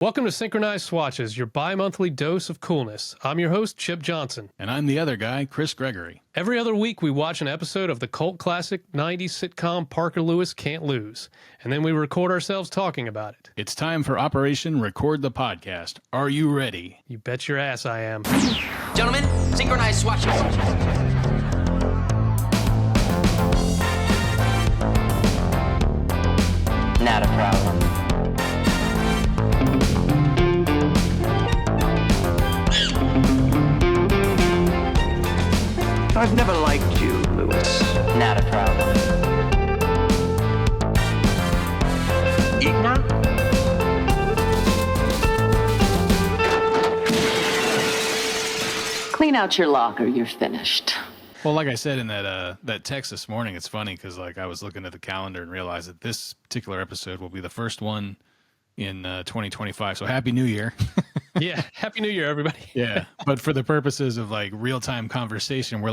Welcome to Synchronize Swatches, your bi-monthly dose of coolness. I'm your host, Chip Johnson. And I'm the other guy, Chris Gregory. Every other week, we watch an episode of the cult classic 90s sitcom Parker Lewis Can't Lose, and then we record ourselves talking about it. It's time for Operation Record the Podcast. Are you ready? You bet your ass I am. Gentlemen, Synchronize Swatches. Not a problem. I've never liked you, Lewis. Not a problem. Eat now? Clean out your locker. You're finished. Well, like I said in that text this morning, it's funny because I was looking at the calendar and realized that this particular episode will be the first one in 2025. So Happy New Year. Yeah, Happy New Year, everybody. Yeah, but for the purposes of real-time conversation, we're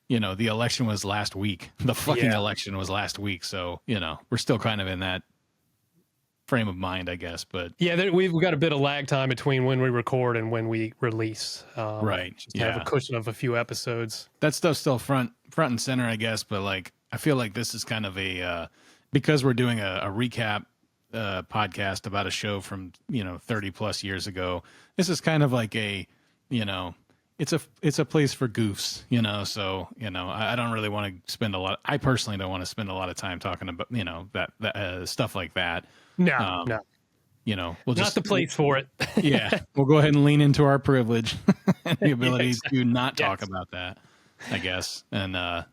the election was last week. The fucking election was last week. So, we're still kind of in that frame of mind, I guess. But yeah, we've got a bit of lag time between when we record and when we release. Right. Just have a cushion of a few episodes. That stuff's still front and center, I guess. But I feel like this is kind of because we're doing a recap podcast about a show from 30 plus years ago. This is kind of like it's a place for goofs, so I don't really want to spend I personally don't want to spend a lot of time talking about that stuff like that. No. We'll not the place for it. Yeah, we'll go ahead and lean into our privilege and the ability to not talk about that, I guess. And the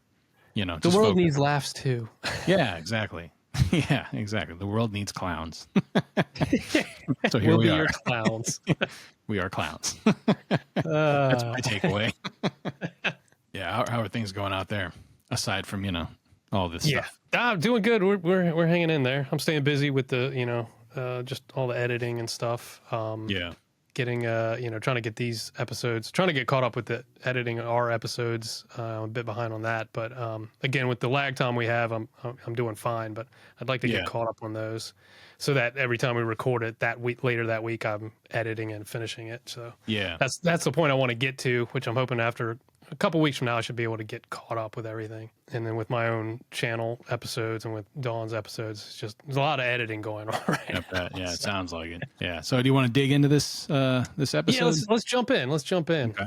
world needs laughs too. Yeah, exactly. Yeah, exactly. The world needs clowns. So here we'll we be are. your clowns. We are clowns. That's my takeaway. Yeah, how are things going out there? Aside from all this stuff. I'm doing good. We're hanging in there. I'm staying busy with the just all the editing and stuff. Getting trying to get these episodes, trying to get caught up with the editing our episodes. I'm a bit behind on that, but again, with the lag time we have, I'm doing fine. But I'd like to get caught up on those, so that every time we record it later that week, I'm editing and finishing it. So that's the point I want to get to, which I'm hoping after a couple weeks from now I should be able to get caught up with everything. And then with my own channel episodes and with Dawn's episodes, there's a lot of editing going on right now. Yeah, it sounds like it. Yeah. So do you want to dig into this episode? Yeah, let's jump in. Okay.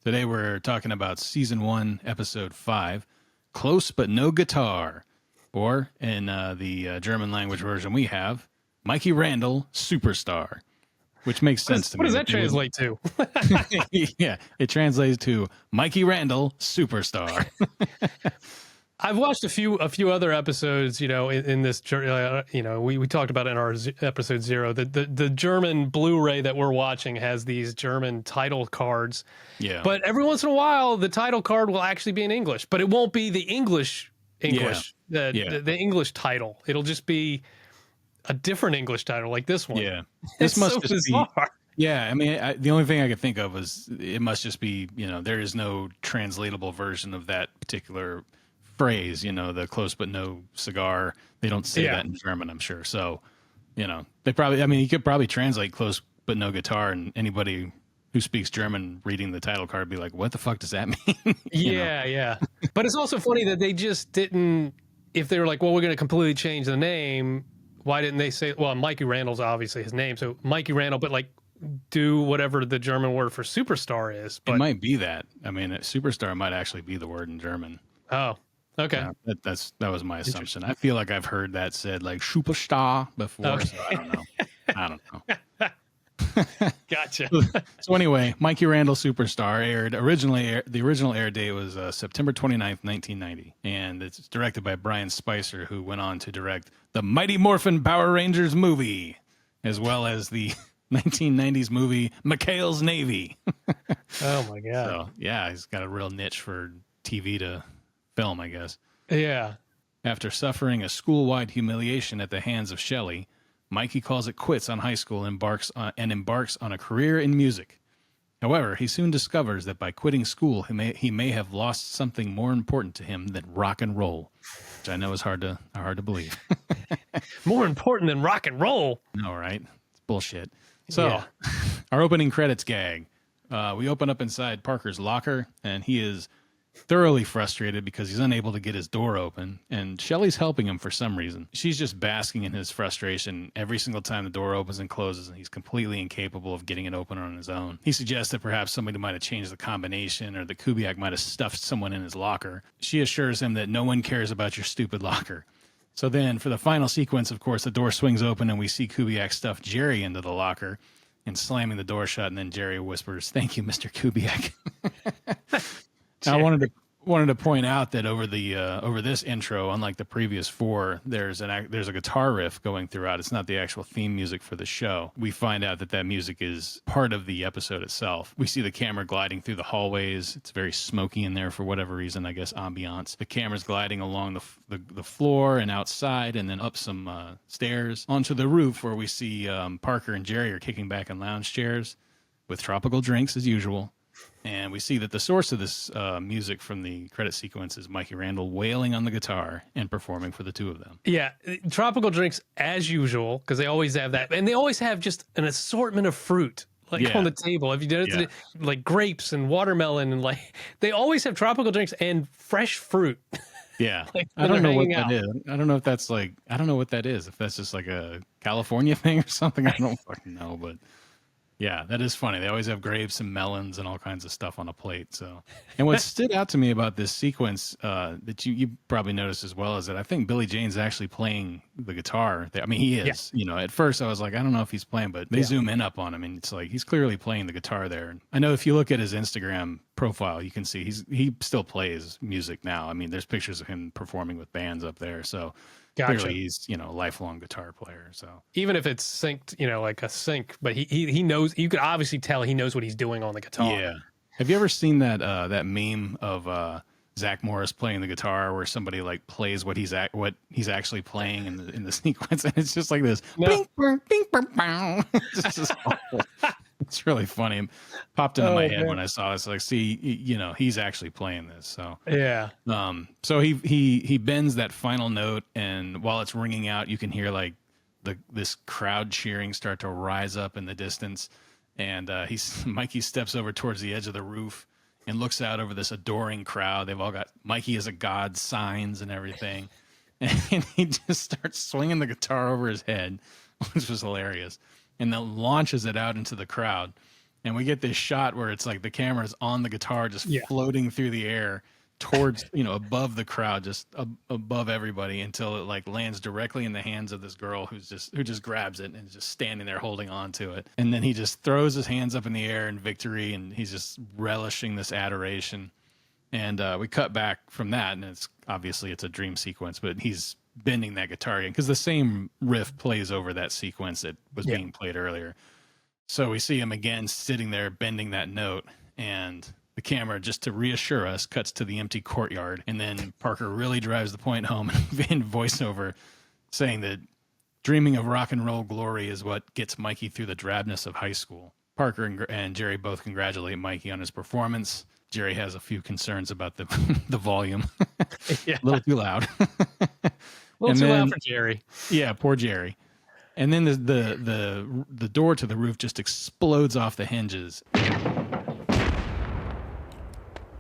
Today we're talking about season 1, episode 5, Close But No Guitar, or in the German language version we have, Mikey Randall Superstar. Which makes sense to me. What does that translate to? Yeah, it translates to Mikey Randall Superstar. I've watched a few other episodes, in this, we talked about it in our episode 0. The German Blu-ray that we're watching has these German title cards. Yeah. But every once in a while, the title card will actually be in English, but it won't be the English, the English title. It'll just be a different English title like this one. Yeah. This must so just bizarre. Be. Yeah. I mean, the only thing I could think of is it must just be, there is no translatable version of that particular phrase, the close but no cigar. They don't say that in German, I'm sure. So, they probably, you could probably translate close but no guitar, and anybody who speaks German reading the title card would be like, what the fuck does that mean? Yeah. But it's also funny that they just didn't, if they were like, well, we're going to completely change the name, why didn't they say, well, Mikey Randall's obviously his name, so Mikey Randall, but do whatever the German word for superstar is. But it might be that. Superstar might actually be the word in German. Oh, okay. Yeah, that was my assumption. I feel like I've heard that said Superstar before, okay. So I don't know. Gotcha. So anyway, Mikey Randall Superstar aired the original air date was September 29th, 1990, and it's directed by Brian Spicer, who went on to direct the Mighty Morphin Power Rangers movie, as well as the 1990s movie McHale's Navy. Oh my god. So yeah, he's got a real niche for TV to film, I guess. Yeah. After suffering a school-wide humiliation at the hands of Shelley, Mikey calls it quits on high school and embarks on a career in music. However, he soon discovers that by quitting school, he may have lost something more important to him than rock and roll, which I know is hard to believe. More important than rock and roll? No, right? It's bullshit. So, our opening credits gag. We open up inside Parker's locker, and he is thoroughly frustrated because he's unable to get his door open, and Shelley's helping him for some reason. She's just basking in his frustration every single time the door opens and closes, and he's completely incapable of getting it open on his own. He suggests that perhaps somebody might have changed the combination, or that Kubiak might have stuffed someone in his locker. She assures him that no one cares about your stupid locker. So then, for the final sequence, of course, the door swings open, and we see Kubiak stuff Jerry into the locker and slamming the door shut, and then Jerry whispers, "Thank you, Mr. Kubiak." I wanted to point out that over this intro, unlike the previous four, there's a guitar riff going throughout. It's not the actual theme music for the show. We find out that music is part of the episode itself. We see the camera gliding through the hallways. It's very smoky in there for whatever reason, I guess ambiance. The camera's gliding along the floor and outside, and then up some stairs onto the roof, where we see Parker and Jerry are kicking back in lounge chairs with tropical drinks as usual. And we see that the source of this music from the credit sequence is Mikey Randall wailing on the guitar and performing for the two of them. Yeah, tropical drinks as usual, because they always have that. And they always have just an assortment of fruit on the table. Have you noticed it? Like grapes and watermelon, and they always have tropical drinks and fresh fruit. Yeah. I don't know what that is. I don't know if that's I don't know what that is. If that's just like a California thing or something. I don't fucking know, but yeah, that is funny. They always have grapes and melons and all kinds of stuff on a plate. So, and what stood out to me about this sequence that you probably noticed as well is that I think Billy Jane's actually playing the guitar. I mean, he is. Yeah. At first I was like, I don't know if he's playing, but they zoom in up on him, and it's like he's clearly playing the guitar there. I know if you look at his Instagram profile, you can see he still plays music now. I mean, there's pictures of him performing with bands up there. So. Gotcha. Clearly he's, a lifelong guitar player. So even if it's synced, like a sync, but he knows, you could obviously tell he knows what he's doing on the guitar. Yeah. Have you ever seen that meme of Zach Morris playing the guitar where somebody plays what he's actually playing in the sequence, and it's just like this. No. Bing, bing, bing, bing, it's just awful. It's really funny. It popped into my head when I saw this. See, he's actually playing this. So yeah. So he bends that final note, and while it's ringing out, you can hear this crowd cheering start to rise up in the distance. And Mikey steps over towards the edge of the roof and looks out over this adoring crowd. They've all got Mikey as a god signs and everything, and he just starts swinging the guitar over his head, which was hilarious. And then launches it out into the crowd. And we get this shot where it's like the camera's on the guitar, just floating through the air towards, above the crowd, just above everybody, until it lands directly in the hands of this girl who just grabs it and is just standing there holding on to it. And then he just throws his hands up in the air in victory, and he's just relishing this adoration. And we cut back from that, and it's a dream sequence, but he's bending that guitar again because the same riff plays over that sequence that was being played earlier. So we see him again sitting there bending that note, and the camera, just to reassure us, cuts to the empty courtyard, and then Parker really drives the point home in voiceover, saying that dreaming of rock and roll glory is what gets Mikey through the drabness of high school. Parker and Jerry both congratulate Mikey on his performance. Jerry has a few concerns about the volume. A little too loud. A little too loud for Jerry. Yeah, poor Jerry. And then the door to the roof just explodes off the hinges.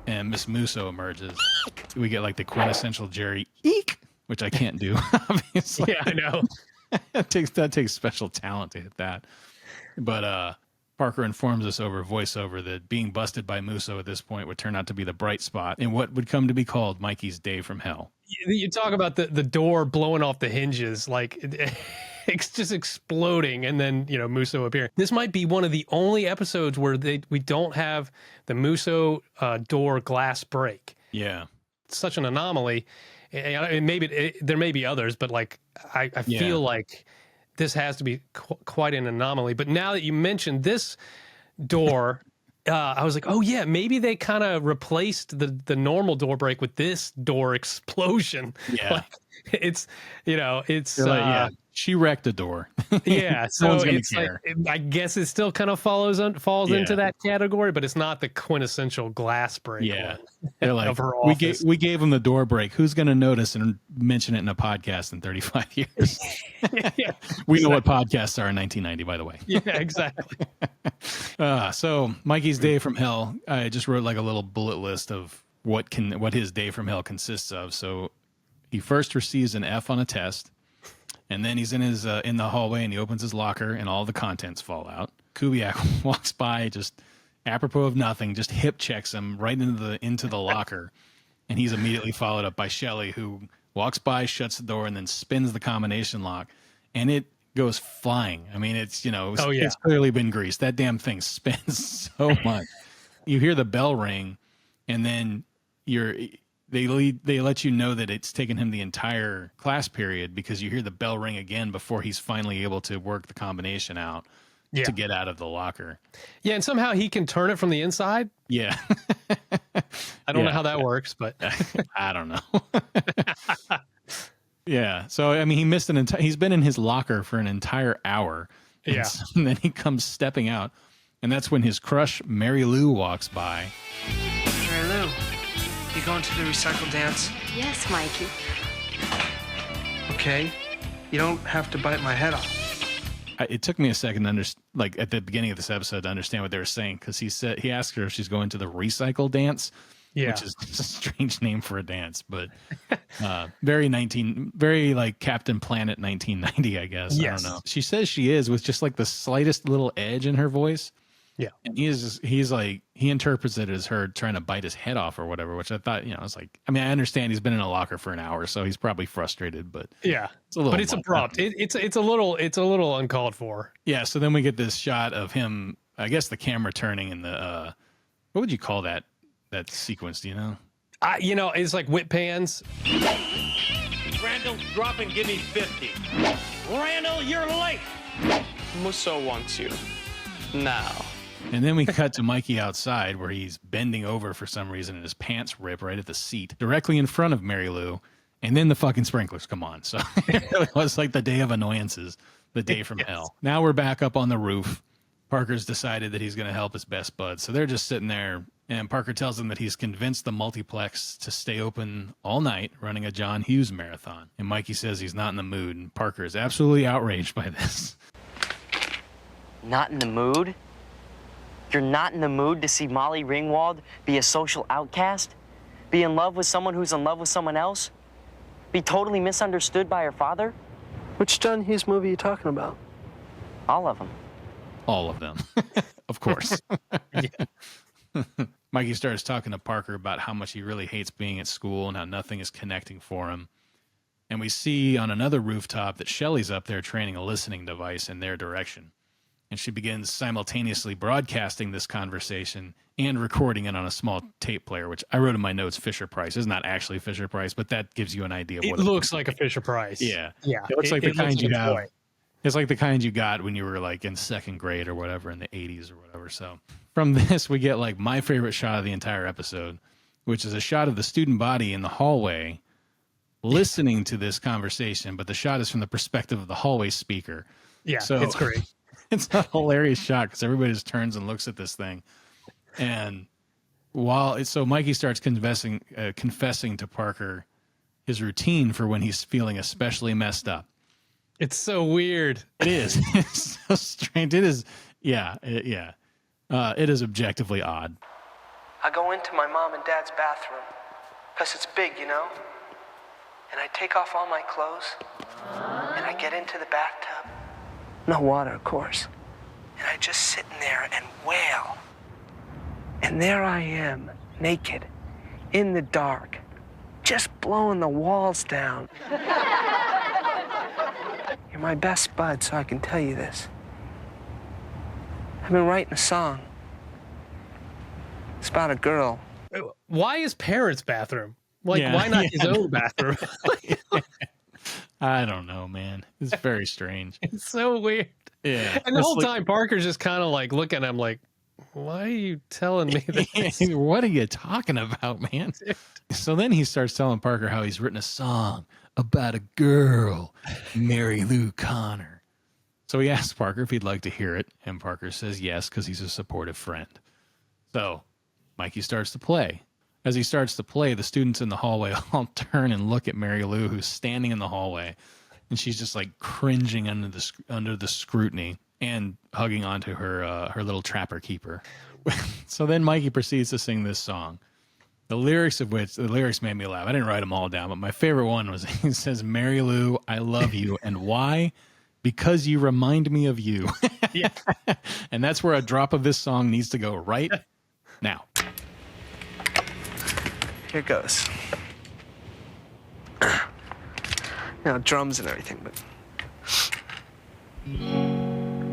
And Miss Musso emerges. We get the quintessential Jerry eek, which I can't do, obviously. Yeah, I know. that takes special talent to hit that. But Parker informs us over voiceover that being busted by Musso at this point would turn out to be the bright spot in what would come to be called Mikey's Day from Hell. You talk about the door blowing off the hinges, it's just exploding, and then Musso appearing. This might be one of the only episodes where we don't have the Musso door glass break. Yeah, it's such an anomaly. And maybe there may be others, but I feel like this has to be quite an anomaly. But now that you mentioned this door, I was like, oh yeah, maybe they kind of replaced the normal door break with this door explosion. Yeah. it's it's They're like, yeah, she wrecked a door. yeah. No So one's gonna it's care. like, I guess it still kind of falls Yeah. into that category, but it's not the quintessential glass break. Yeah. one They're like, of her we office. gave him the door break. Who's going to notice and mention it in a podcast in 35 years? Yeah, We know what podcasts are in 1990, by the way. yeah, exactly. So Mikey's day from hell. I just wrote like a little bullet list of what his day from hell consists of. So he first receives an F on a test, and then he's in his in the hallway and he opens his locker and all the contents fall out. Kubiak walks by, just apropos of nothing, just hip checks him right into the locker, and he's immediately followed up by Shelley, who walks by, shuts the door, and then spins the combination lock, and it goes flying. I mean, it's it's clearly been greased. That damn thing spins so much. You hear the bell ring, and then they let you know that it's taken him the entire class period because you hear the bell ring again before he's finally able to work the combination out to get out of the locker. Yeah, and somehow he can turn it from the inside. Yeah. I don't know how that works, but I don't know. Yeah. So, I mean, he missed he's been in his locker for an entire hour. Yeah. And then he comes stepping out, and that's when his crush, Mary Lou, walks by. Mary Lou, you going to the recycle dance? Yes, Mikey. Okay. You don't have to bite my head off. It took me a second to like at the beginning of this episode to understand what they were saying, because he asked her if she's going to the recycle dance, which is just a strange name for a dance, but very like Captain Planet 1990, I guess. Yes. I don't know. She says she is, with just like the slightest little edge in her voice. Yeah. And he's like, he interprets it as her trying to bite his head off or whatever, which I thought, it's like, I mean, I understand he's been in a locker for an hour, so he's probably frustrated, but yeah, it's a little, but it's abrupt. It's a little uncalled for. Yeah. So then we get this shot of him, I guess the camera turning in the, what would you call that sequence? Do you know? It's like whip pans. Randall, drop and give me 50. Randall, you're late. Musso wants you. Now. And then we cut to Mikey outside, where he's bending over for some reason and his pants rip right at the seat, directly in front of Mary Lou. And then the fucking sprinklers come on. So it was like the day of annoyances, the day from hell. Now we're back up on the roof. Parker's decided that he's going to help his best bud. So they're just sitting there, and Parker tells him that he's convinced the multiplex to stay open all night, running a John Hughes marathon. And Mikey says he's not in the mood, and Parker is absolutely outraged by this. Not in the mood? You're not in the mood to see Molly Ringwald be a social outcast? Be in love with someone who's in love with someone else? Be totally misunderstood by her father? Which John Hughes movie are you talking about? All of them. All of them. Of course. Mikey starts talking to Parker about how much he really hates being at school and how nothing is connecting for him. And we see on another rooftop that Shelley's up there training a listening device in their direction. And she begins simultaneously broadcasting this conversation and recording it on a small tape player, which I wrote in my notes Fisher-Price. It's not actually Fisher-Price, but that gives you an idea of what it looks like a Fisher-Price. Yeah. Yeah. It looks like the kind you have. Toy. It's like the kind you got when you were like in second grade or whatever in the 80s or whatever. So from this, we get like my favorite shot of the entire episode, which is a shot of the student body in the hallway listening to this conversation, but the shot is from the perspective of the hallway speaker. Yeah, so it's great. It's a hilarious shot because everybody just turns and looks at this thing. And so Mikey starts confessing to Parker his routine for when he's feeling especially messed up. It's so weird. It is. It's so strange. It is. Yeah. It is objectively odd. I go into my mom and dad's bathroom, because it's big, and I take off all my clothes, and I get into the bathtub. No water, of course. And I just sit in there and wail. And there I am, naked, in the dark, just blowing the walls down. You're my best bud, so I can tell you this. I've been writing a song. It's about a girl. Why his parents' bathroom? Why not his own bathroom? I don't know, man. It's very strange. It's so weird. Yeah. And the whole time, Parker's just kind of like looking at him like, why are you telling me this? What are you talking about, man? So then he starts telling Parker how he's written a song about a girl, Mary Lou Connor. So he asks Parker if he'd like to hear it, and Parker says yes because he's a supportive friend. So Mikey starts to play. As he starts to play, the students in the hallway all turn and look at Mary Lou, who's standing in the hallway, and she's just like cringing under the scrutiny and hugging onto her little trapper keeper. So then Mikey proceeds to sing this song, the lyrics made me laugh. I didn't write them all down, but my favorite one was he says, "Mary Lou, I love you, and why? Because you remind me of you." Yeah. And that's where a drop of this song needs to go right now. Here goes. Now drums and everything, but.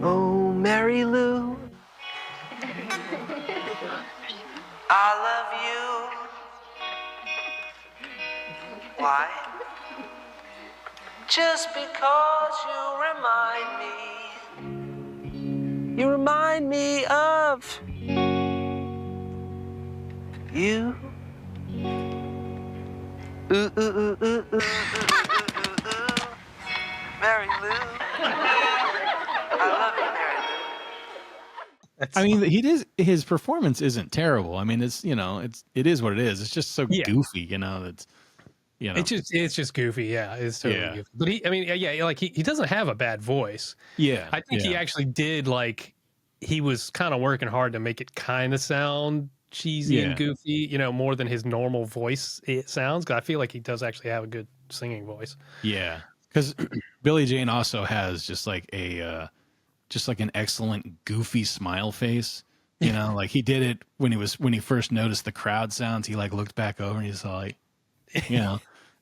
Oh, Mary Lou, I love you. Why? Just because you remind me of you. Ooh, ooh, ooh, ooh, ooh, ooh, ooh, ooh. Mary Lou. I love you, Mary Lou. I mean, his performance isn't terrible. I mean, it is what it is. It's just so goofy, that's. It's just goofy, yeah. It's totally goofy. But he doesn't have a bad voice. Yeah. I think he actually did, he was kind of working hard to make it kind of sound cheesy and goofy, more than his normal voice it sounds. Because I feel like he does actually have a good singing voice. Yeah. Because Billie Jane also has just like an excellent goofy smile face. Like he did it when he first noticed the crowd sounds. He looked back over and he saw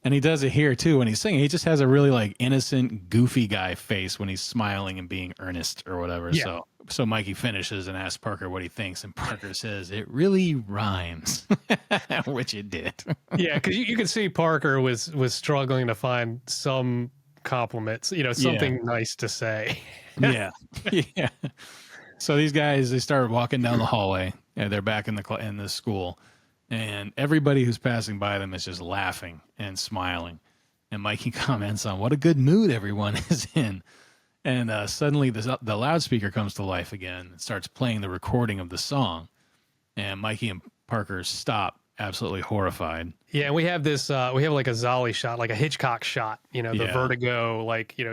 and he does it here too when he's singing. He just has a really innocent, goofy guy face when he's smiling and being earnest or whatever. Yeah. So Mikey finishes and asks Parker what he thinks, and Parker says it really rhymes, which it did. Yeah, because you can see Parker was struggling to find some compliments, something nice to say. Yeah. So these guys, they started walking down the hallway, and they're back in the school. And everybody who's passing by them is just laughing and smiling. And Mikey comments on what a good mood everyone is in. And suddenly the loudspeaker comes to life again and starts playing the recording of the song. And Mikey and Parker stop, absolutely horrified. Yeah, and we have this, a Zolly shot, like a Hitchcock shot, the vertigo,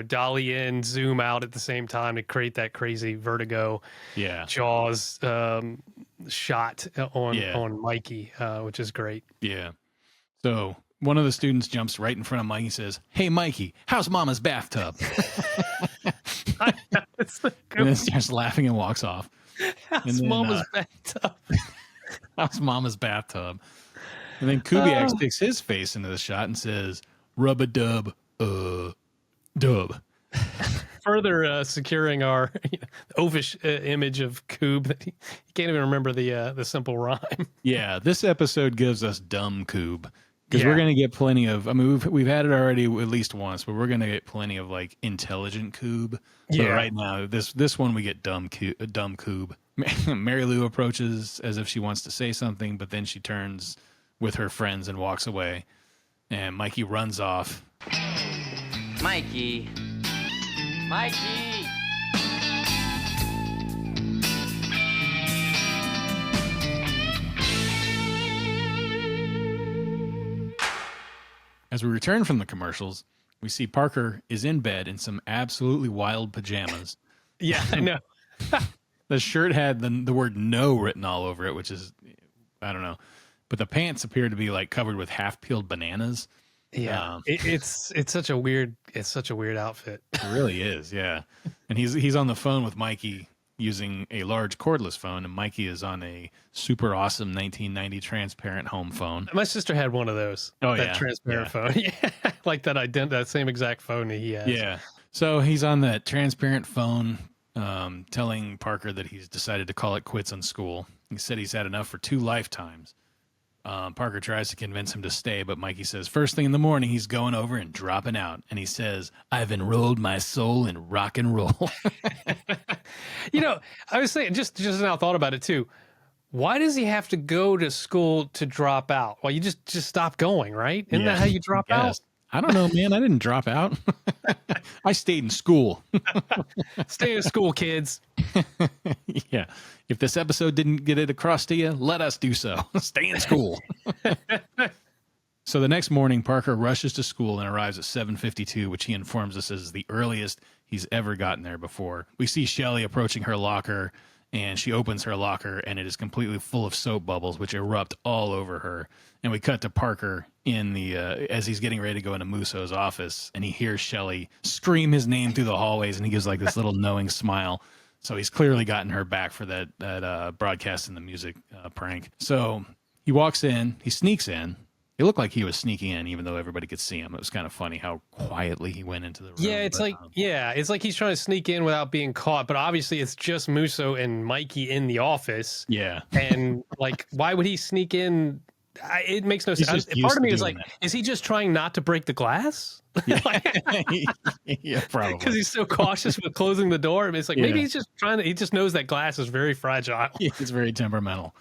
dolly in, zoom out at the same time to create that crazy vertigo Jaws shot on Mikey, which is great. Yeah. So one of the students jumps right in front of Mikey and says, "Hey, Mikey, how's Mama's bathtub?" And then starts laughing and walks off. How's Mama's bathtub? How's Mama's bathtub? And then Kubiak sticks his face into the shot and says, "Rub-a-dub, dub." Further securing our oafish image of Coob. He can't even remember the simple rhyme. Yeah, this episode gives us dumb Coob. Because we're going to get plenty of, we've had it already at least once, but we're going to get plenty of intelligent Coob. Yeah. But right now, this one we get dumb Coob. Mary Lou approaches as if she wants to say something, but then she turns with her friends and walks away. And Mikey runs off. Mikey. As we return from the commercials, we see Parker is in bed in some absolutely wild pajamas. Yeah, I know. The shirt had the word "no" written all over it, which is, I don't know. But the pants appear to be covered with half-peeled bananas. Yeah, it's such a weird outfit. It really is, yeah. And he's on the phone with Mikey using a large cordless phone, and Mikey is on a super awesome 1990 transparent home phone. My sister had one of those. Oh, that transparent phone. Yeah, like that same exact phone that he has. Yeah. So he's on that transparent phone, telling Parker that he's decided to call it quits on school. He said he's had enough for 2 lifetimes. Parker tries to convince him to stay, but Mikey says first thing in the morning he's going over and dropping out. And he says, "I've enrolled my soul in rock and roll." I was saying, just now thought about it too. Why does he have to go to school to drop out? Well, you just stop going, right? Isn't that how you drop out? I don't know, man. I didn't drop out. I stayed in school. Stay in school, kids. Yeah. If this episode didn't get it across to you, let us do so. Stay in school. So the next morning, Parker rushes to school and arrives at 7:52, which he informs us is the earliest he's ever gotten there before. We see Shelley approaching her locker, and she opens her locker, and it is completely full of soap bubbles, which erupt all over her. And we cut to Parker in the as he's getting ready to go into Musso's office, and he hears Shelley scream his name through the hallways, and he gives like this little knowing smile. So he's clearly gotten her back for that broadcast in the music prank. So he walks in, he sneaks in. It looked like he was sneaking in, even though everybody could see him. It was kind of funny how quietly he went into the room. Yeah, it's like he's trying to sneak in without being caught, but obviously it's just Musso and Mikey in the office. Yeah, and like, why would he sneak in? It makes no sense. Part of me is like, is he just trying not to break the glass? Yeah, yeah, probably. Because he's so cautious with closing the door. It's like maybe he's just trying to. He just knows that glass is very fragile. Yeah, it's very temperamental.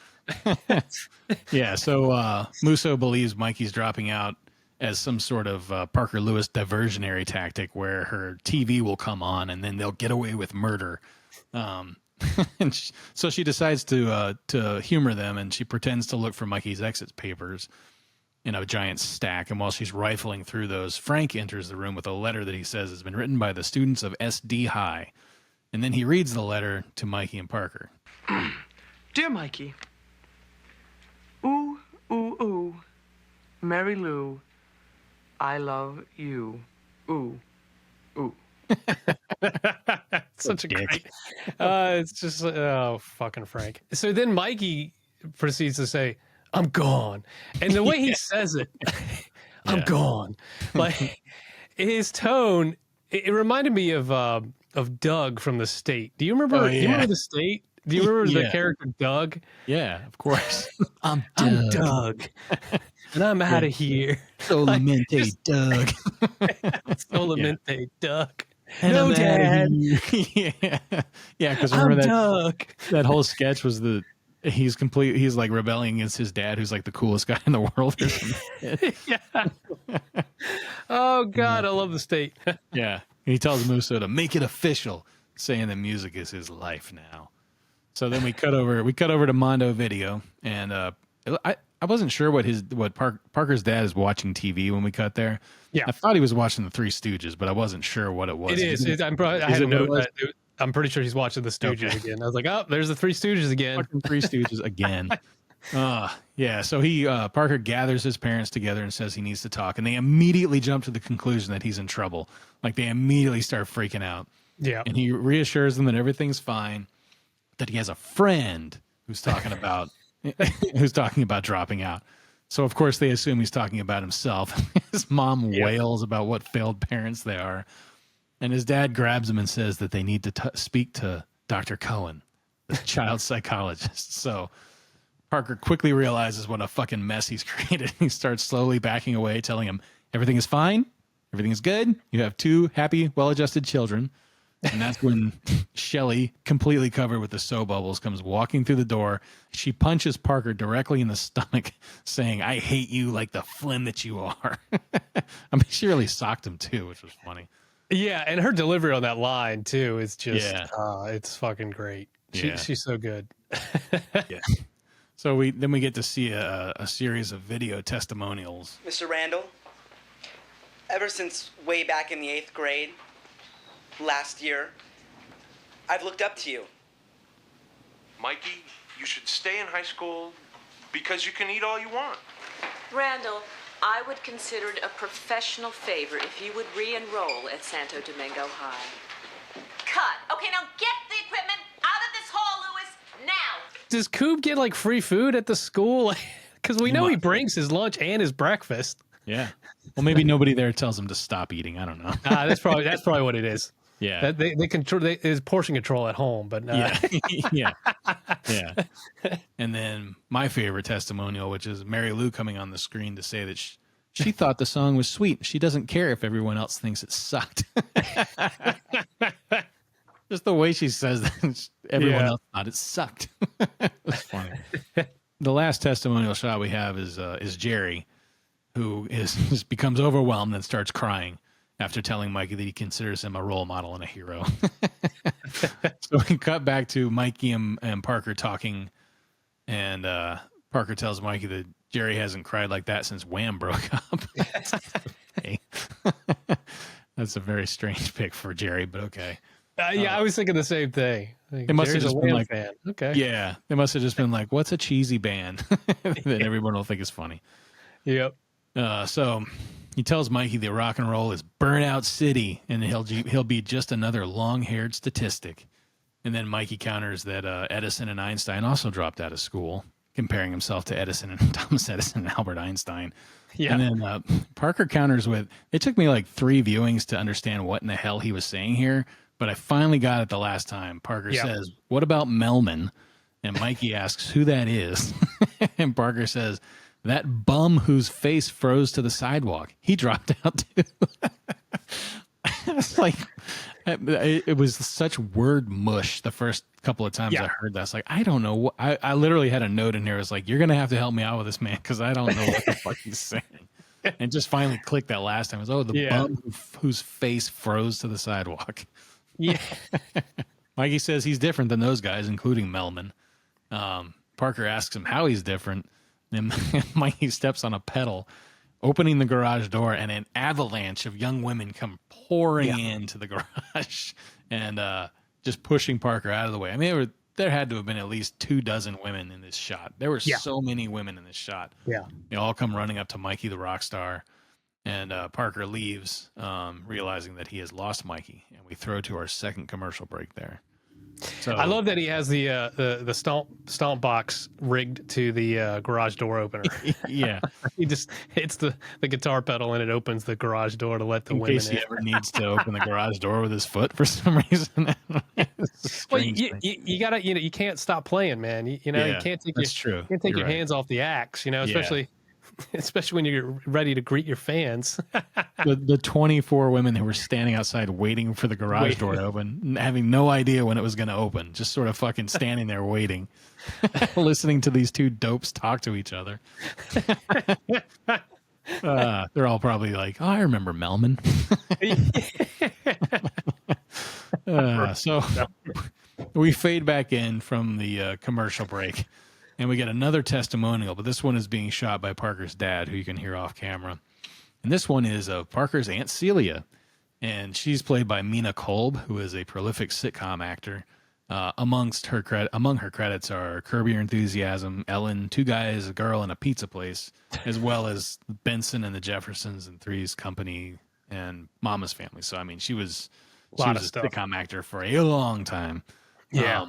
Yeah, so Musso believes Mikey's dropping out as some sort of Parker Lewis diversionary tactic where her TV will come on and then they'll get away with murder. And so she decides to humor them, and she pretends to look for Mikey's exit papers in a giant stack. And while she's rifling through those, Frank enters the room with a letter that he says has been written by the students of SD High. And then he reads the letter to Mikey and Parker. Dear Mikey, ooh, ooh, ooh, Mary Lou, I love you. Ooh, ooh. Such a great. It's just fucking Frank. So then Mikey proceeds to say, "I'm gone," and the way he says it, "I'm gone," like his tone, it reminded me of Doug from The State. Do you remember? Oh, Do you remember The State? Do you remember the character Doug? Yeah, of course. I'm Doug, and I'm out of here. Solamente Doug. Solamente Doug. And no, Dad. Yeah, because remember Doug. that whole sketch was he's like rebelling against his dad, who's like the coolest guy in the world or something. Yeah. Oh God, I love The State. Yeah, he tells Musso to make it official, saying that music is his life now. So then we cut over to Mondo Video, and I wasn't sure what Parker's dad is watching TV when we cut there. Yeah, I thought he was watching the Three Stooges, but I wasn't sure what it was. It is. I'm pretty sure he's watching the Stooges again. I was like, oh, there's the Three Stooges again. Watching Three Stooges again. Yeah. So Parker gathers his parents together and says he needs to talk, and they immediately jump to the conclusion that he's in trouble. Like they immediately start freaking out. Yeah, and he reassures them that everything's fine, that he has a friend who's talking about dropping out. So of course they assume he's talking about himself. His mom wails about what failed parents they are, and his dad grabs him and says that they need to speak to Dr. Cohen, the child psychologist. So Parker quickly realizes what a fucking mess he's created. He starts slowly backing away, telling him everything is fine, everything is good. You have 2 happy, well-adjusted children. And that's when Shelley, completely covered with the soap bubbles, comes walking through the door. She punches Parker directly in the stomach, saying, "I hate you like the phlegm that you are." I mean, she really socked him too, which was funny. Yeah, and her delivery on that line too is just, it's fucking great. She's so good. Yeah. So we get to see a series of video testimonials. Mr. Randall, ever since way back in the 8th grade, last year, I've looked up to you. Mikey, you should stay in high school because you can eat all you want. Randall, I would consider it a professional favor if you would re-enroll at Santo Domingo High. Cut. Okay, now get the equipment out of this hall, Louis, now. Does Coob get like free food at the school? Because we know he brings his lunch and his breakfast. Yeah. Well, maybe nobody there tells him to stop eating. I don't know. That's probably what it is. Yeah, they control. There's portion control at home, but yeah. And then my favorite testimonial, which is Mary Lou coming on the screen to say that she thought the song was sweet. She doesn't care if everyone else thinks it sucked. Just the way she says that, everyone else thought it sucked. That's funny. The last testimonial shot we have is Jerry. who just becomes overwhelmed and starts crying after telling Mikey that he considers him a role model and a hero. So we cut back to Mikey and Parker talking, and Parker tells Mikey that Jerry hasn't cried like that since Wham broke up. That's a very strange pick for Jerry, but okay. Yeah, I was thinking the same thing. Like, It must have Jerry's just a been Wham like, fan. Okay. Yeah, it must have just been like, what's a cheesy band that everyone will think is funny. Yep. So he tells Mikey that rock and roll is burnout city, and he'll be just another long-haired statistic. And then Mikey counters that Edison and Einstein also dropped out of school, comparing himself to Edison and Thomas Edison and Albert Einstein. Yeah. And then Parker counters with, it took me like 3 viewings to understand what in the hell he was saying here, but I finally got it the last time. Parker says, what about Melman? And Mikey asks who that is. And Parker says, that bum whose face froze to the sidewalk. He dropped out too. It's like, it was such word mush the first couple of times I heard that. I was like, I don't know. I literally had a note in here. It was like, you're going to have to help me out with this, man, because I don't know what the fuck he's saying. And just finally clicked that last time. It was, the bum whose face froze to the sidewalk. Yeah. Mikey says he's different than those guys, including Melman. Parker asks him how he's different. And Mikey steps on a pedal, opening the garage door, and an avalanche of young women come pouring into the garage and just pushing Parker out of the way. I mean, there had to have been at least 24 women in this shot. There were so many women in this shot. Yeah. They all come running up to Mikey the rock star, and Parker leaves, realizing that he has lost Mikey. And we throw to our second commercial break there. So I love that he has the stomp box rigged to the garage door opener. Yeah. He just hits the guitar pedal and it opens the garage door to let the women in. In case he ever needs to open the garage door with his foot for some reason. Well, you gotta, you can't stop playing, man. You can't take your hands off the axe, especially when you're ready to greet your fans. the 24 women who were standing outside waiting for the garage door to open, having no idea when it was going to open, just sort of fucking standing there waiting, listening to these two dopes talk to each other. They're all probably like, oh, I remember Melman. So we fade back in from the commercial break. And we get another testimonial, but this one is being shot by Parker's dad, who you can hear off camera. And this one is of Parker's Aunt Celia. And she's played by Mina Kolb, who is a prolific sitcom actor. Among her credits are Curb Your Enthusiasm, Ellen, Two Guys, a Girl, and a Pizza Place, as well as Benson and the Jeffersons and Three's Company and Mama's Family. So, I mean, she was a sitcom actor for a long time. Yeah.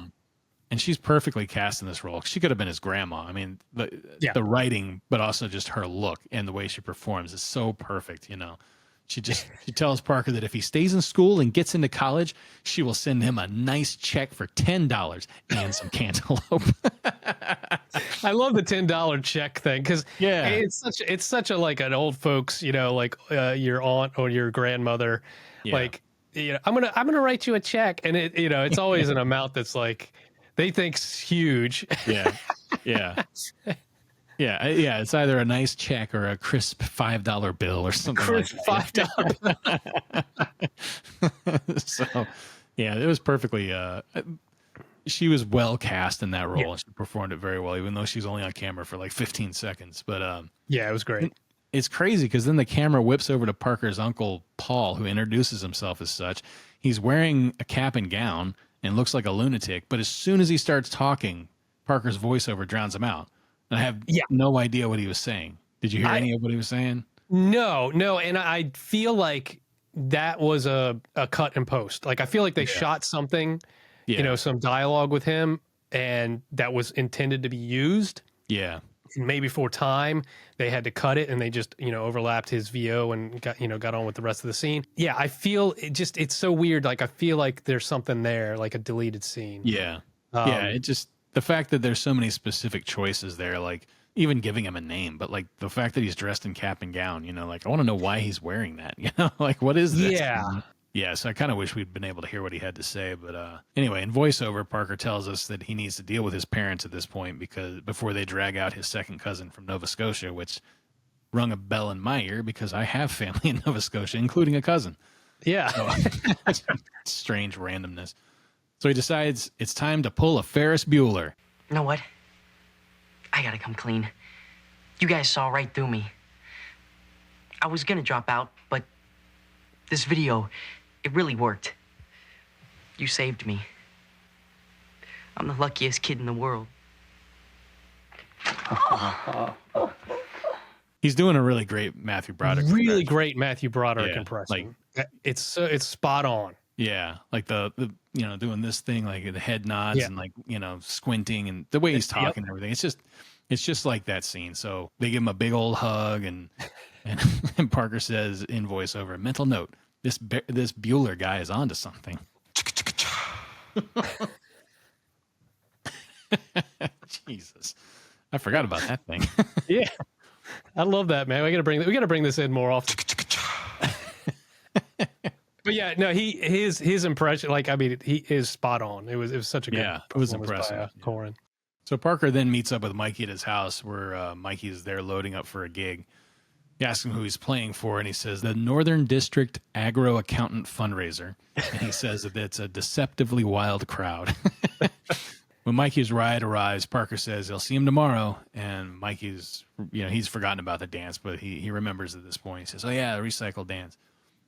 And she's perfectly cast in this role. She could have been his grandma. I mean, the writing, but also just her look and the way she performs is so perfect. She tells Parker that if he stays in school and gets into college, she will send him a nice check for $10 and some cantaloupe. I love the $10 check thing because it's such a like an old folks, like your aunt or your grandmother, like I'm gonna write you a check, and it's always an amount that's like. They think's huge. Yeah. It's either a nice check or a crisp $5 bill or something. Crisp like that. $5. So, it was perfectly. She was well cast in that role, and she performed it very well, even though she's only on camera for like 15 seconds. But it was great. It's crazy because then the camera whips over to Parker's uncle Paul, who introduces himself as such. He's wearing a cap and gown and looks like a lunatic, but as soon as he starts talking, Parker's voiceover drowns him out. And I have no idea what he was saying. Did you hear any of what he was saying? No, and I feel like that was a cut and post. Like I feel like they shot something, some dialogue with him, and that was intended to be used. Yeah. Maybe for time they had to cut it, and they just overlapped his VO and got on with the rest of the scene. Yeah, I feel it's so weird. Like I feel like there's something there, like a deleted scene. Yeah, it just the fact that there's so many specific choices there, like even giving him a name, but like the fact that he's dressed in cap and gown. Like I want to know why he's wearing that. Like what is this? Yeah, so I kind of wish we'd been able to hear what he had to say. But anyway, in voiceover, Parker tells us that he needs to deal with his parents at this point before they drag out his second cousin from Nova Scotia, which rung a bell in my ear because I have family in Nova Scotia, including a cousin. Yeah. So, strange randomness. So he decides it's time to pull a Ferris Bueller. You know what? I gotta come clean. You guys saw right through me. I was gonna drop out, but this video, it really worked. You saved me. I'm the luckiest kid in the world. He's doing a really great Matthew Broderick. Really great Matthew Broderick Yeah, impression. Like it's spot on. Yeah, like the doing this thing, like the head nods and like squinting and the way he's talking and everything. It's just like that scene. So they give him a big old hug and Parker says in voiceover, mental note, this Bueller guy is onto something. Jesus, I forgot about that thing. Yeah, I love that, man. We gotta bring this in more often. But yeah, no, his impression, like, I mean, he is spot on. It was such a good it was impressive. by, Corin. So Parker then meets up with Mikey at his house where Mikey is there loading up for a gig. He asks him who he's playing for, and he says the Northern District Agro Accountant Fundraiser. And he says that it's a deceptively wild crowd. When Mikey's ride arrives, Parker says he'll see him tomorrow, and Mikey's, he's forgotten about the dance, but he remembers at this point. He says, oh yeah, the recycle dance.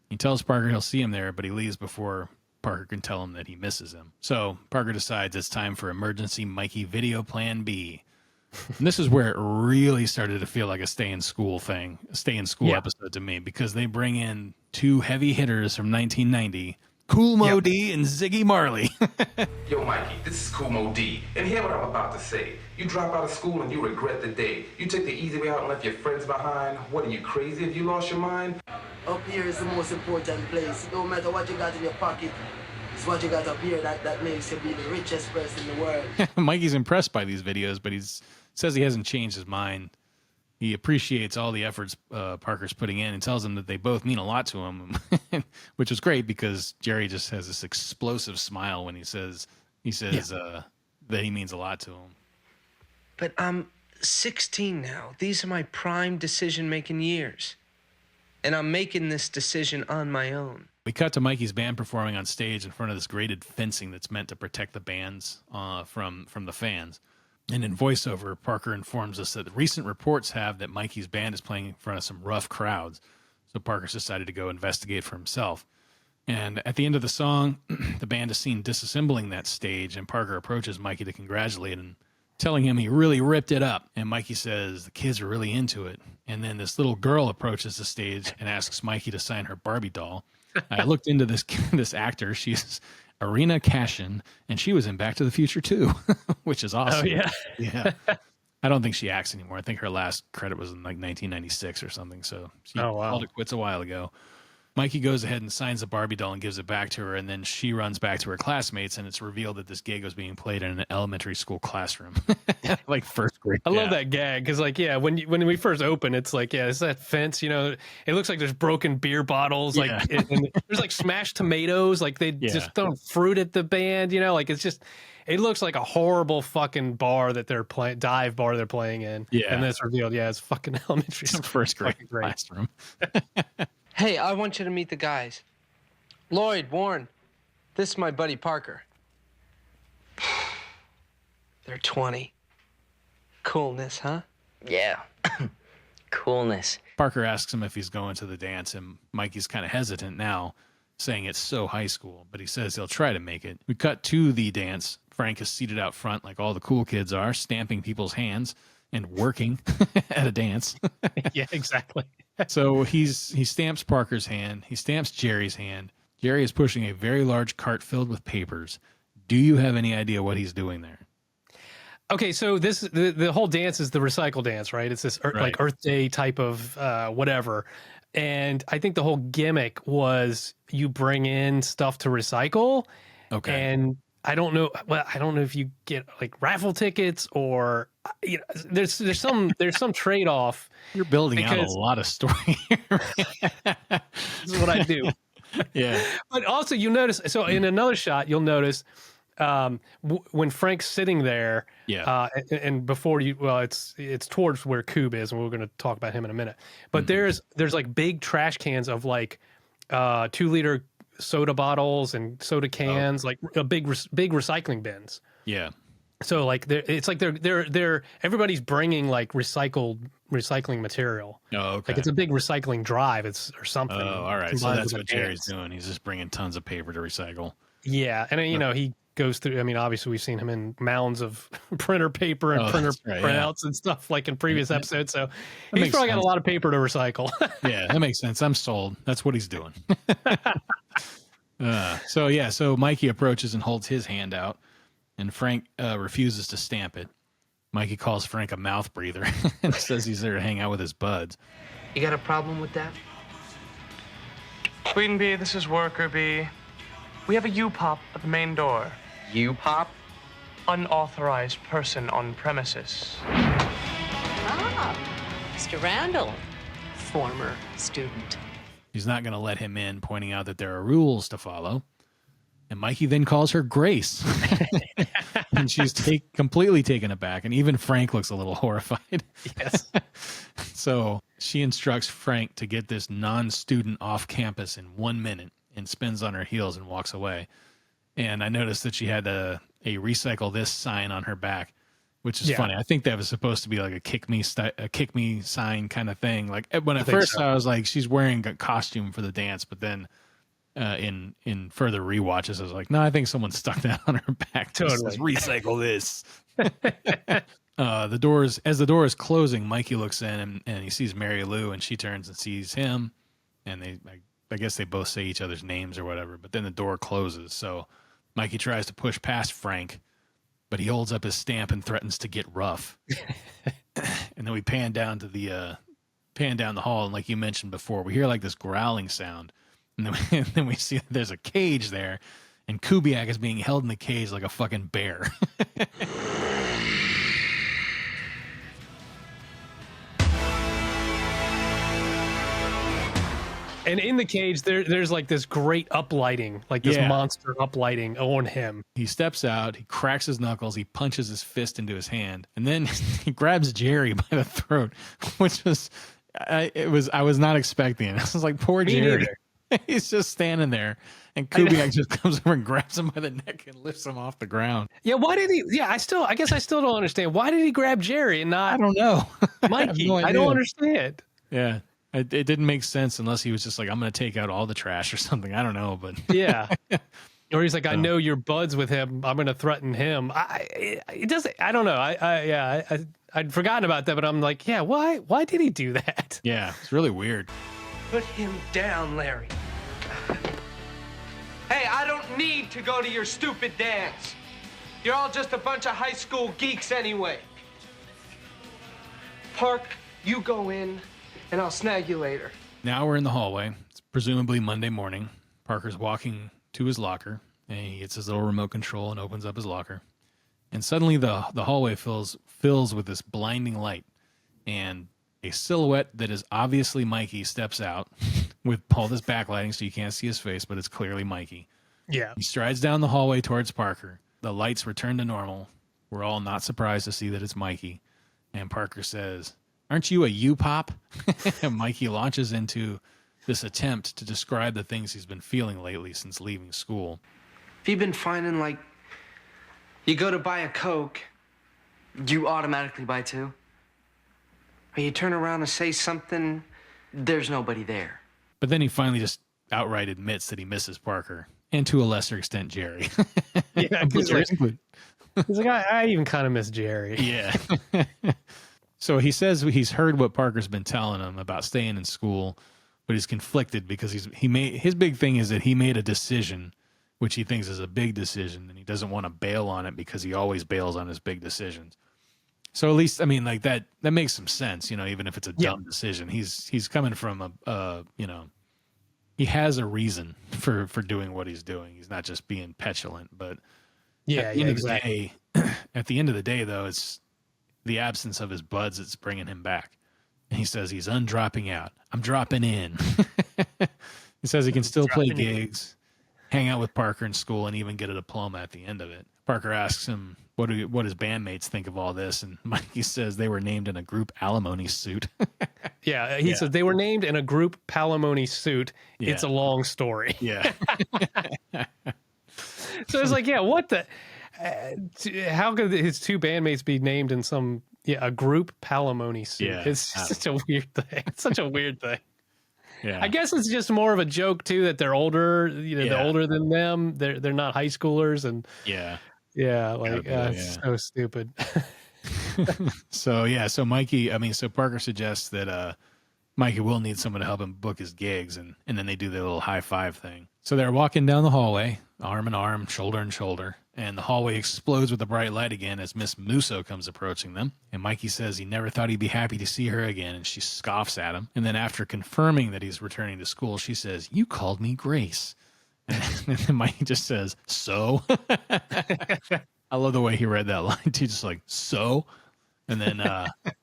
He tells Parker he'll see him there, but he leaves before Parker can tell him that he misses him. So Parker decides it's time for emergency Mikey video plan B. And this is where it really started to feel like a stay in school episode to me, because they bring in two heavy hitters from 1990, Cool Mo D and Ziggy Marley. Yo, Mikey, this is Cool Mo D, and hear what I'm about to say. You drop out of school and you regret the day. You took the easy way out and left your friends behind. What, are you crazy if you lost your mind? Up here is the most important place. No matter what you got in your pocket, it's what you got up here that makes you be the richest person in the world. Mikey's impressed by these videos, but says he hasn't changed his mind. He appreciates all the efforts Parker's putting in and tells him that they both mean a lot to him, which is great because Jerry just has this explosive smile when he says that he means a lot to him. But I'm 16 now. These are my prime decision-making years. And I'm making this decision on my own. We cut to Mikey's band performing on stage in front of this graded fencing that's meant to protect the bands from the fans. And in voiceover, Parker informs us that the recent reports have that Mikey's band is playing in front of some rough crowds. So Parker's decided to go investigate for himself. And at the end of the song, the band is seen disassembling that stage, and Parker approaches Mikey to congratulate him, telling him he really ripped it up. And Mikey says the kids are really into it. And then this little girl approaches the stage and asks Mikey to sign her Barbie doll. I looked into this actor. She's Arena Cashin, and she was in Back to the Future too, which is awesome. Oh, yeah. Yeah. I don't think she acts anymore. I think her last credit was in like 1996 or something. So she called it quits a while ago. Mikey goes ahead and signs the Barbie doll and gives it back to her, and then she runs back to her classmates, and it's revealed that this gig was being played in an elementary school classroom, like first grade. I love that gag because, like, when we first open, it's like, it's that fence. It looks like there's broken beer bottles, like, and there's like smashed tomatoes, like they just throw fruit at the band. Like it's just, it looks like a horrible fucking bar that they're playing, dive bar they're playing in. Yeah, and then it's revealed, it's fucking elementary school. First grade classroom. Hey, I want you to meet the guys. Lloyd, Warren, this is my buddy Parker. They're 20. Coolness, huh? Yeah. Coolness. Parker asks him if he's going to the dance, and Mikey's kind of hesitant now, saying it's so high school, but he says he'll try to make it. We cut to the dance. Frank is seated out front like all the cool kids are, stamping people's hands and working at a dance. Yeah, exactly. So he stamps Parker's hand. He stamps Jerry's hand. Jerry is pushing a very large cart filled with papers. Do you have any idea what he's doing there? Okay, so the whole dance is the recycle dance, right? It's this like Earth Day type of whatever. And I think the whole gimmick was you bring in stuff to recycle. Okay. And I don't know if you get like raffle tickets or there's some trade-off. You're building out a lot of story here. This is what I do. Yeah. But also you notice, so in another shot, you'll notice when Frank's sitting there, and before it's towards where Coob is, and we're going to talk about him in a minute. But there's like big trash cans of like 2-liter soda bottles and soda cans, like a big recycling bins. Yeah. So like it's like they're everybody's bringing like recycling material. Oh, okay. Like it's a big recycling drive. Or something. Oh, all right. So that's what Jerry's doing. He's just bringing tons of paper to recycle. Yeah, and he goes through. I mean, obviously we've seen him in mounds of printer paper and printouts and stuff like in previous episodes. So he's probably got a lot of paper to recycle. Yeah, that makes sense. I'm sold. That's what he's doing. So Mikey approaches and holds his hand out, and Frank refuses to stamp it. Mikey calls Frank a mouth breather and says he's there to hang out with his buds. You got a problem with that? Queen Bee, this is Worker Bee. We have a U-Pop at the main door. U-Pop? Unauthorized person on premises. Ah, Mr. Randall, former student. He's not going to let him in, pointing out that there are rules to follow. And Mikey then calls her Grace. And she's completely taken aback. And even Frank looks a little horrified. Yes. So she instructs Frank to get this non-student off campus in 1 minute and spins on her heels and walks away. And I noticed that she had a recycle this sign on her back, which is funny. I think that was supposed to be like a kick me sign kind of thing. Like when at first I was like, she's wearing a costume for the dance, but then in further rewatches, I was like, no, I think someone stuck that on her back. Totally. Says, recycle this. As the door is closing, Mikey looks in and he sees Mary Lou, and she turns and sees him, and I guess they both say each other's names or whatever, but then the door closes. So Mikey tries to push past Frank, but he holds up his stamp and threatens to get rough. And then we pan down the hall, and like you mentioned before, we hear like this growling sound, and then we see that there's a cage there, and Kubiak is being held in the cage like a fucking bear. And in the cage, there's like this great uplighting, like this monster uplighting on him. He steps out, he cracks his knuckles, he punches his fist into his hand, and then he grabs Jerry by the throat, which was, I was not expecting it. I was like, poor Jerry. He's just standing there, and Kubiak just comes over and grabs him by the neck and lifts him off the ground. Yeah, why did he? Yeah, I guess I still don't understand. Why did he grab Jerry and not? I don't know. Mikey. I don't understand. Yeah. It didn't make sense unless he was just like, I'm going to take out all the trash or something. I don't know, but yeah. Or he's like, I know you're buds with him. I'm going to threaten him. It doesn't. I don't know. I'd forgotten about that, but I'm like, yeah. Why did he do that? Yeah, it's really weird. Put him down, Larry. Hey, I don't need to go to your stupid dance. You're all just a bunch of high school geeks anyway. Park, you go in, and I'll snag you later. Now we're in the hallway. It's presumably Monday morning. Parker's walking to his locker, and he gets his little remote control and opens up his locker. And suddenly the hallway fills with this blinding light, and a silhouette that is obviously Mikey steps out with all this backlighting so you can't see his face, but it's clearly Mikey. Yeah. He strides down the hallway towards Parker. The lights return to normal. We're all not surprised to see that it's Mikey. And Parker says, "Aren't you a U-Pop?" And Mikey launches into this attempt to describe the things he's been feeling lately since leaving school. Have you been finding, like, you go to buy a Coke, You automatically buy two? or you turn around and say something, There's nobody there. But then he finally just outright admits that he misses Parker, and to a lesser extent, Jerry. Yeah, he's like, I even kind of miss Jerry. Yeah. So he says he's heard what Parker's been telling him about staying in school, but he's conflicted because his big thing is that he made a decision, which he thinks is a big decision, and he doesn't want to bail on it because he always bails on his big decisions. So at least, I mean, like that makes some sense, even if it's a dumb decision. He's coming from he has a reason for doing what he's doing. He's not just being petulant, but exactly. At the end of the day, though, it's the absence of his buds that's bringing him back. And he says he's undropping out. I'm dropping in. He says he can still play gigs. hang out with Parker in school and even get a diploma at the end of it. Parker asks him what his bandmates think of all this, and Mikey says they were named in a group alimony suit. Yeah, he said they were named in a group palimony suit. Yeah. It's a long story. Yeah. So it's like, yeah, what the? How could his two bandmates be named in some a group palimony suit? Yeah, It's such a weird thing. It's such a weird thing. Yeah. I guess it's just more of a joke too that they're older. They're older than them. They're not high schoolers, and it's so stupid. So Parker suggests that Mikey will need someone to help him book his gigs, and then they do their little high five thing. So they're walking down the hallway, arm in arm, shoulder in shoulder, and the hallway explodes with a bright light again as Miss Musso comes approaching them. And Mikey says he never thought he'd be happy to see her again, and she scoffs at him. And then after confirming that he's returning to school, she says, "You called me Grace." And then Mikey just says, "So?" I love the way he read that line too, just like, "So?" And then,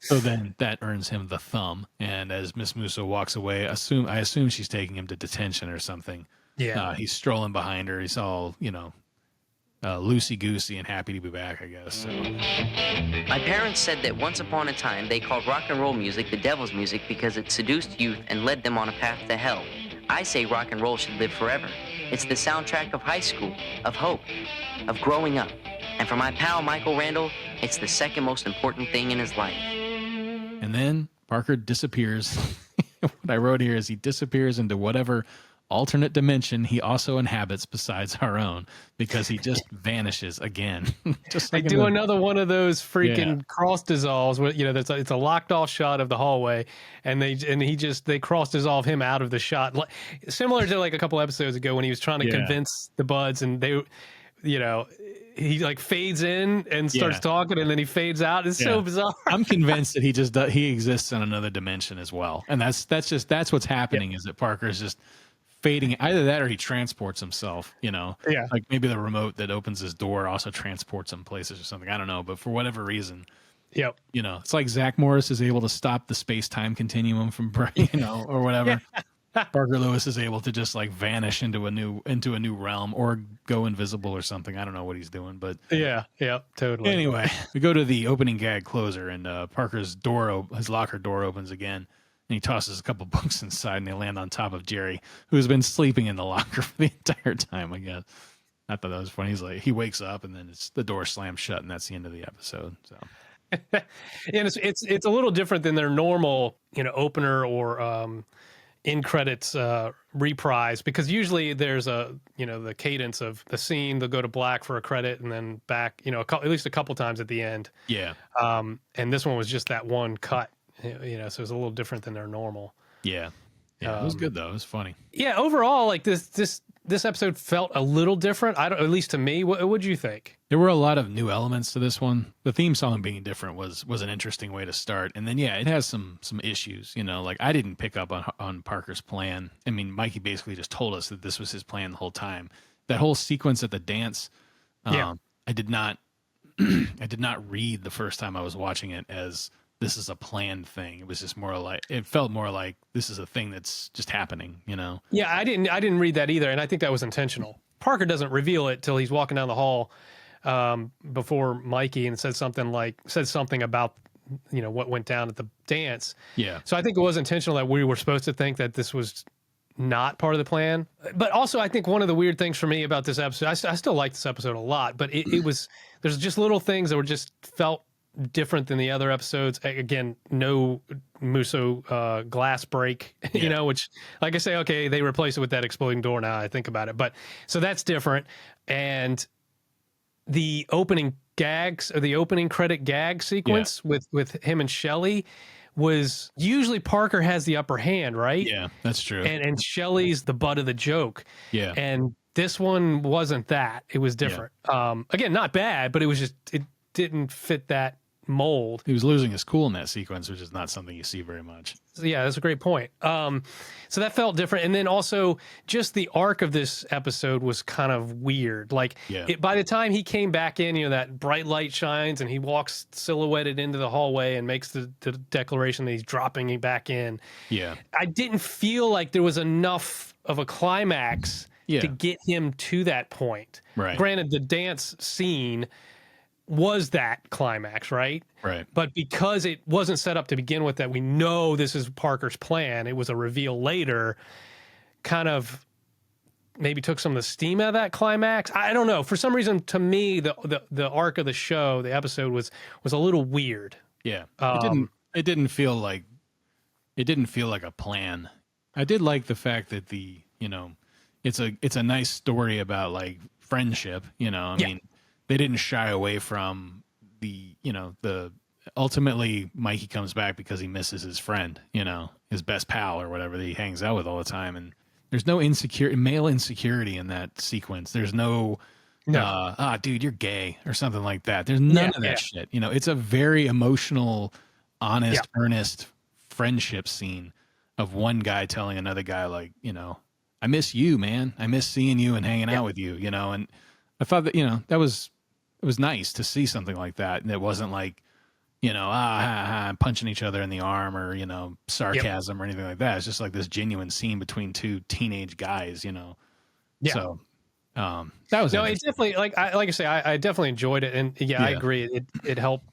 so then that earns him the thumb. And as Miss Musso walks away, I assume she's taking him to detention or something. Yeah. He's strolling behind her. He's all, loosey-goosey and happy to be back, I guess. So. My parents said that once upon a time they called rock and roll music the devil's music because it seduced youth and led them on a path to hell. I say rock and roll should live forever. It's the soundtrack of high school, of hope, of growing up. And for my pal Michael Randall, it's the second most important thing in his life. And then Parker disappears. What I wrote here is he disappears into whatever alternate dimension he also inhabits besides our own, because he just vanishes again. Just They like do another one of those freaking cross dissolves where it's a locked off shot of the hallway, and they cross dissolve him out of the shot, similar to like a couple episodes ago when he was trying to convince the buds, and they, he like fades in and starts talking, and then he fades out. It's so bizarre. I'm convinced that he exists in another dimension as well, and that's what's happening. Is that Parker is just fading, either that or he transports himself, like maybe the remote that opens his door also transports him places or something. I don't know, but for whatever reason, it's like Zach Morris is able to stop the space-time continuum from, or whatever. Parker Lewis is able to just like vanish into a new realm or go invisible or something. I don't know what he's doing, but totally. Anyway, we go to the opening gag closer, and Parker's his locker door opens again. And he tosses a couple books inside, and they land on top of Jerry, who has been sleeping in the locker for the entire time, I guess. I thought that was funny. He wakes up, and then the door slams shut, and that's the end of the episode. So, and it's a little different than their normal, opener or in credits reprise, because usually there's the cadence of the scene. They'll go to black for a credit, and then back, at least a couple times at the end. Yeah. And this one was just that one cut. So it was a little different than their normal. Yeah. It was good though. It was funny. Yeah, overall, like this episode felt a little different. At least to me. What would you think? There were a lot of new elements to this one. The theme song being different was an interesting way to start. And then it has some issues. Like I didn't pick up on Parker's plan. I mean, Mikey basically just told us that this was his plan the whole time. That whole sequence at the dance, I did not read the first time I was watching it as this is a planned thing. It was just it felt more like this is a thing that's just happening, Yeah, I didn't read that either, and I think that was intentional. Parker doesn't reveal it till he's walking down the hall before Mikey, and says something about what went down at the dance. Yeah. So I think it was intentional that we were supposed to think that this was not part of the plan. But also, I think one of the weird things for me about this episode, I still like this episode a lot, but it was, there's just little things that were just felt different than the other episodes. Again, no Musso glass break, which, like I say, okay, they replace it with that exploding door now I think about it. But so that's different. And the opening gags, or the opening credit gag sequence with him and Shelley, was usually Parker has the upper hand, right? Yeah, that's true. And Shelley's the butt of the joke. Yeah. And this one wasn't that. It was different. Again, not bad, but it was just, it didn't fit that mold. He was losing his cool in that sequence, which is not something you see very much. So yeah, that's a great point. So that felt different. And then also just the arc of this episode was kind of weird. Like by the time he came back in, that bright light shines and he walks silhouetted into the hallway and makes the declaration that he's dropping back in. Yeah. I didn't feel like there was enough of a climax to get him to that point. Right. Granted, the dance scene was that climax, right? Right. But because it wasn't set up to begin with, that we know this is Parker's plan, it was a reveal later, kind of maybe took some of the steam out of that climax. I don't know. For some reason, to me, the arc of the show, the episode was a little weird. Yeah. It didn't feel like a plan. I did like the fact that it's a nice story about like friendship, I mean, they didn't shy away from the ultimately Mikey comes back because he misses his friend, his best pal or whatever that he hangs out with all the time. And there's no male insecurity in that sequence. There's no, dude, you're gay or something like that. There's none of that shit. It's a very emotional, honest, earnest friendship scene of one guy telling another guy, like, I miss you, man. I miss seeing you and hanging out with you, and I thought that, it was nice to see something like that. And it wasn't like, punching each other in the arm or, sarcasm or anything like that. It's just like this genuine scene between two teenage guys, Yeah. So, that was it definitely, like I say, I definitely enjoyed it. And I agree. It helped,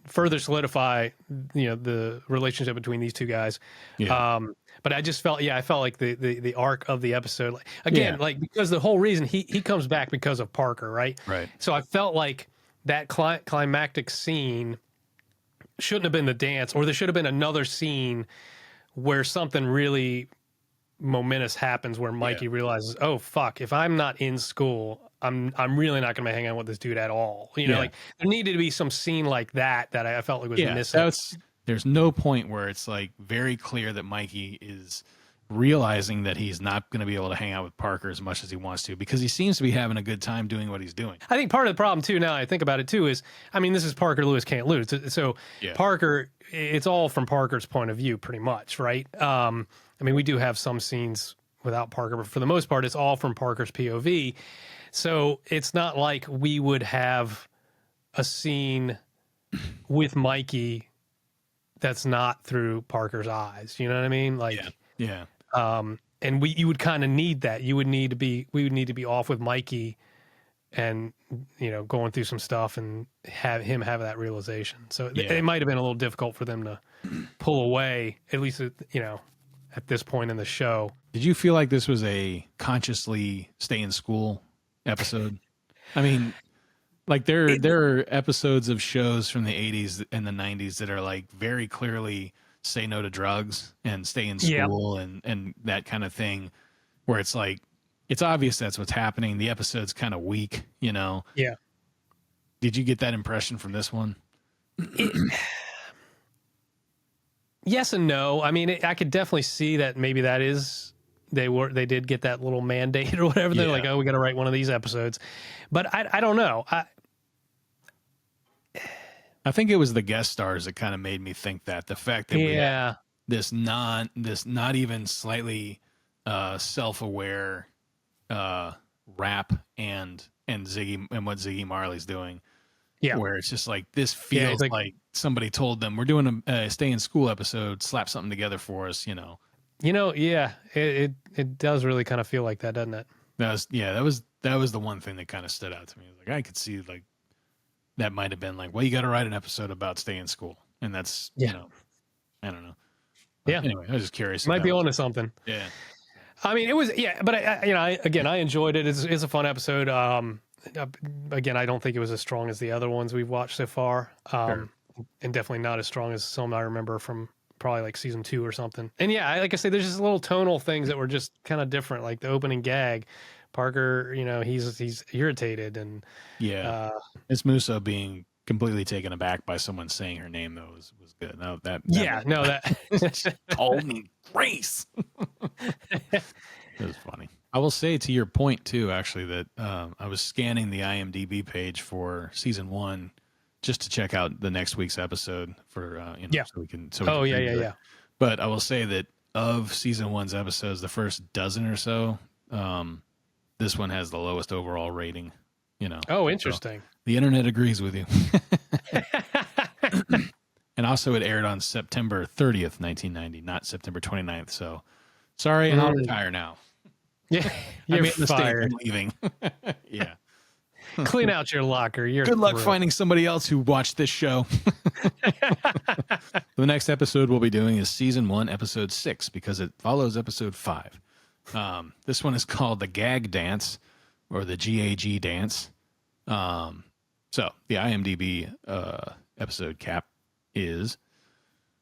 further solidify, the relationship between these two guys. Yeah. But I just felt, I felt like the arc of the episode, like, again, like, because the whole reason he comes back because of Parker, right? Right. So I felt like that climactic scene shouldn't have been the dance, or there should have been another scene where something really momentous happens, where Mikey realizes, oh fuck, if I'm not in school, I'm really not going to hang out with this dude at all. Like there needed to be some scene like that I felt like was missing. There's no point where it's like very clear that Mikey is realizing that he's not going to be able to hang out with Parker as much as he wants to, because he seems to be having a good time doing what he's doing. I think part of the problem too, now I think about it too, is, I mean, this is Parker Lewis Can't Lose. So Parker, it's all from Parker's point of view pretty much, right? I mean, we do have some scenes without Parker, but for the most part, it's all from Parker's POV. So it's not like we would have a scene with Mikey that's not through Parker's eyes. You know what I mean? Like, and you would kind of need that. We would need to be off with Mikey and, going through some stuff and have him have that realization. So it might have been a little difficult for them to pull away, at least, at this point in the show. Did you feel like this was a consciously stay in school episode? I mean, like there are episodes of shows from the 80s and the 90s that are like very clearly say no to drugs and stay in school and that kind of thing, where it's like, it's obvious that's what's happening. The episode's kind of weak, Yeah. Did you get that impression from this one? Yes and no. I mean, I could definitely see that maybe that is, they did get that little mandate or whatever. They're like, oh, we got to write one of these episodes. But I don't know. I think it was the guest stars that kind of made me think that, the fact that we had this not even slightly self-aware rap and Ziggy and what Ziggy Marley's doing. Yeah. Where it's just like, this feels like somebody told them, we're doing a stay in school episode, slap something together for us, It does really kind of feel like that, doesn't it? That was the one thing that kind of stood out to me. Like, I could see like that might have been like, well, you got to write an episode about stay in school, and that's I don't know. But anyway, I was just curious. Might be onto something. Yeah. I mean, it was but I enjoyed it. It's a fun episode. Again, I don't think it was as strong as the other ones we've watched so far, and definitely not as strong as some I remember from probably like season 2 or something. And like I say, there's just little tonal things that were just kind of different, like the opening gag. Parker, he's irritated, and it's Musso being completely taken aback by someone saying her name, though, was good. No, that called me Grace. It was funny. I will say, to your point too, actually, that I was scanning the IMDb page for season 1 just to check out the next week's episode for so we can. But I will say that of season 1's episodes, the first dozen or so, this one has the lowest overall rating. Oh, interesting. So the internet agrees with you. And also, it aired on September 30th, 1990, not September 29th. So, sorry, and I'll retire now. Yeah, I you're made a mistake. fired. I'm leaving. Yeah. Clean out your locker. You're Good luck through. finding somebody else who watched this show. The next episode we'll be doing is season 1, episode 6, because it follows episode 5. This one is called the Gag Dance, or the GAG Dance. So the IMDb episode cap is: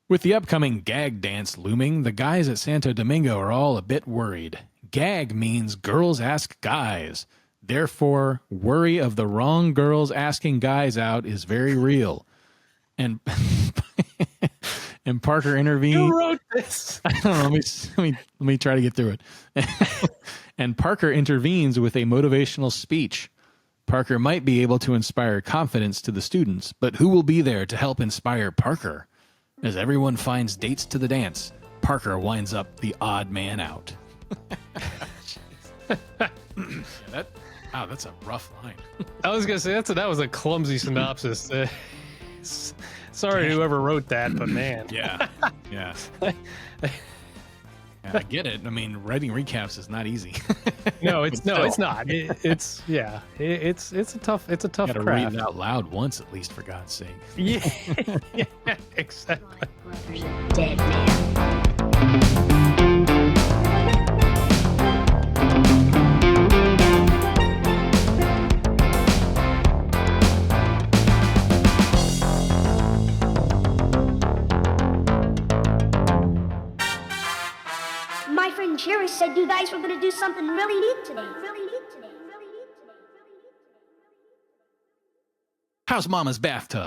with the upcoming Gag Dance looming, the guys at Santo Domingo are all a bit worried. Gag means girls ask guys. Therefore, worry of the wrong girls asking guys out is very real. And and Parker intervened. Who wrote this? I don't know. Let me try to get through it. And Parker intervenes with a motivational speech. Parker might be able to inspire confidence to the students, but who will be there to help inspire Parker? As everyone finds dates to the dance, Parker winds up the odd man out. That's a rough line. I was gonna say that was a clumsy synopsis. Sorry, whoever wrote that, but man, yeah. I get it. I mean, writing recaps is not easy. It's not. It's a tough Gotta craft. read it out loud once at least, for God's sake. Yeah, exactly. Dead man. My friend Jerry said you guys were going to do something really neat today. How's Mama's bathtub?